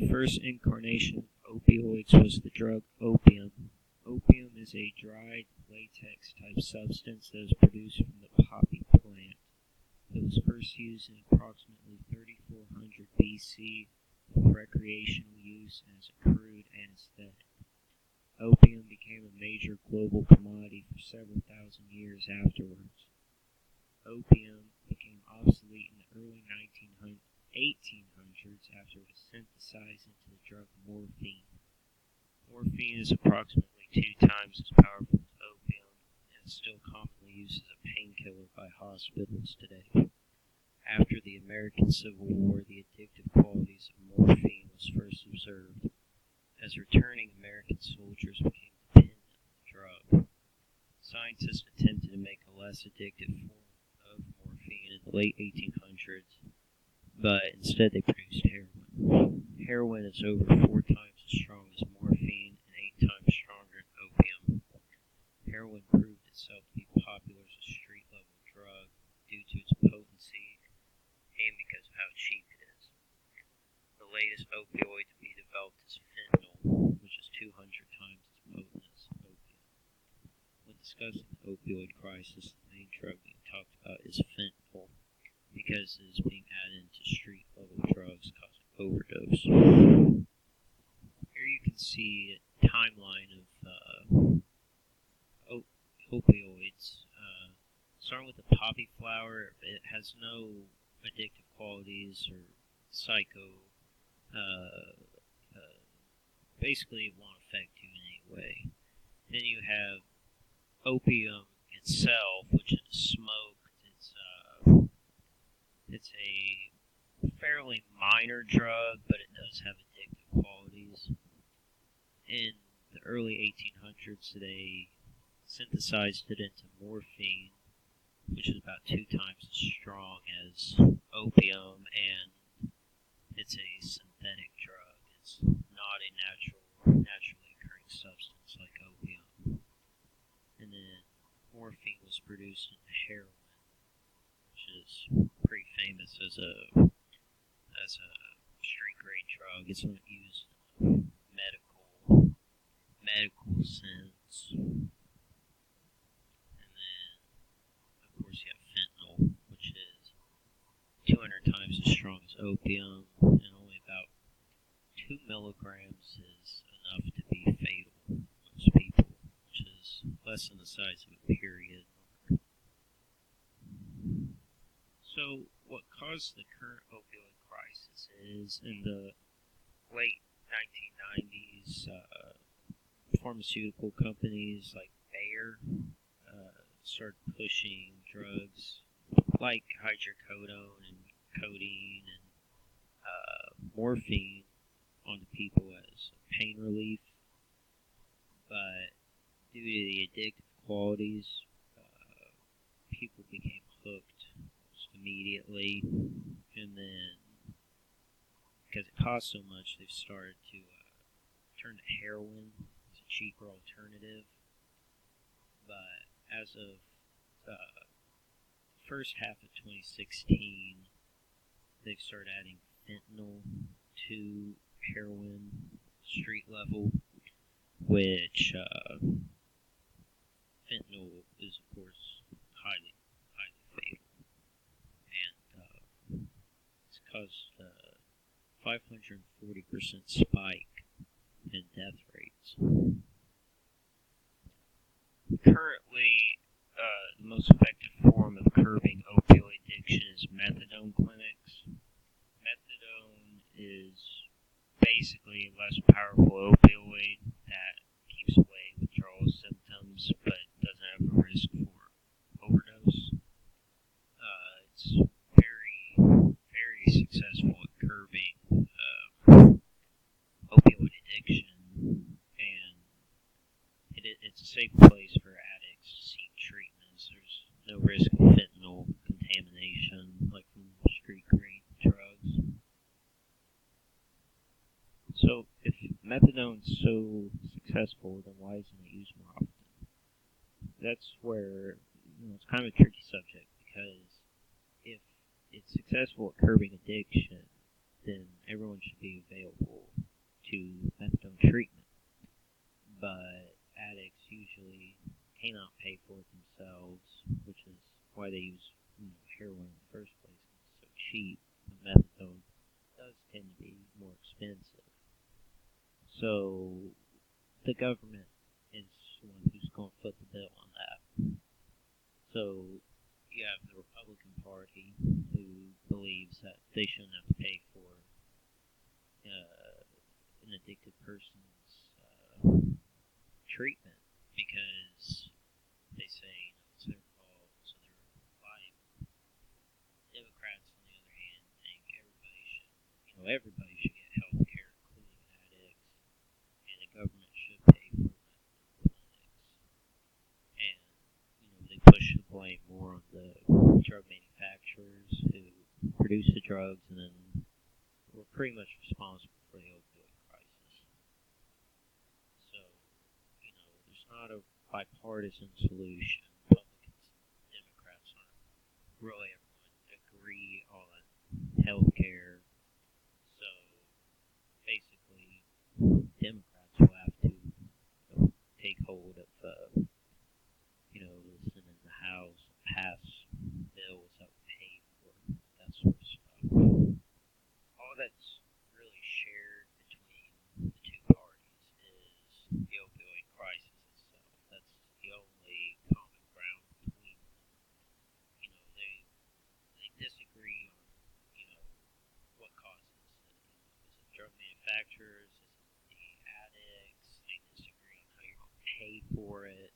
The first incarnation of opioids was the drug opium. Opium is a dried latex-type substance that is produced from the poppy plant. It was first used in approximately 3400 BC for recreational use as a crude anesthetic. Opium became a major global commodity for several thousand years afterwards. Opium became obsolete in the early 1800s after it was synthesized into the drug morphine. Morphine is approximately 2 times as powerful as opium and is still commonly used as a painkiller by hospitals today. After the American Civil War, the addictive qualities of morphine was first observed, as returning American soldiers became dependent on the drug. Scientists attempted to make a less addictive form of morphine in the late 1800s, but instead they produced heroin. Heroin is over 4 times as strong as morphine and 8 times stronger than opium. Heroin proved itself to be popular as a street-level drug due to its potency and because of how cheap it is. The latest opioid to be developed is fentanyl, which is 200 times as potent as opium. When discussing the opioid crisis, the main drug being talked about is fentanyl, because it is being added into street-level drugs causing overdose. Here you can see a timeline of opioids. Starting with the poppy flower, it has no addictive qualities or basically it won't affect you in any way. Then you have opium itself, which is smoked. It's a fairly minor drug, but it does have addictive qualities. In the early 1800s, they synthesized it into morphine, which is about 2 times as strong as opium, and it's a synthetic drug. It's not a naturally occurring substance like opium. And then morphine was produced into heroin, which is pretty famous as a street grade drug. It's not used in a medical sense. And then, of course, you have fentanyl, which is 200 times as strong as opium, and only about 2 milligrams is enough to be fatal to most people, which is less than the size of a period. So, what caused the current opioid crisis is, in the late 1990s, pharmaceutical companies like Bayer started pushing drugs like hydrocodone and codeine and morphine onto people as pain relief, but due to the addictive qualities, people became hooked immediately, and then because it costs so much, they've started to turn to heroin as a cheaper alternative. But as of the first half of 2016, they've started adding fentanyl to heroin street level, which fentanyl is, of course, highly fatal. And it's caused a 540% spike in death rates. Currently, the most effective form of curbing opioid addiction is methadone clinics. Methadone is basically a less powerful opioid that keeps away withdrawal symptoms, but doesn't have a risk for overdose. It's very successful at curbing opioid addiction, and it's a safe place for addicts to seek treatments. There's no risk of fentanyl contamination like from street grade drugs. So if methadone's so successful, then why isn't it used more often? That's where it's kind of a tricky subject, because if it's successful at curbing addiction, then everyone should be available to methadone treatment, but addicts usually cannot pay for it themselves, which is why they use heroin in the first place. It's so cheap. The methadone does tend to be more expensive. So the government is the one who's going to foot the bill on that. So you have the Republican Party who believes that they shouldn't have to pay for an addicted person's treatment because they say it's their fault, so they're liable. Democrats, on the other hand, think everybody should get health care, including addicts, and the government should pay for medical clinics. And they push the blame more on the drug manufacturers who produce the drugs and then were pretty much responsible for the opioid crisis. So, there's not a bipartisan solution. Republicans and Democrats aren't really ever going to agree on health care. So, basically, Democrats will have to take hold of, listen in the House, pass bills that will pay for that sort of stuff. All that's really shared between the two parties is the opioid crisis itself. That's the only common ground between them. They disagree on, what causes it. Is it drug manufacturers? Is it the addicts? They disagree on how you're going to pay for it.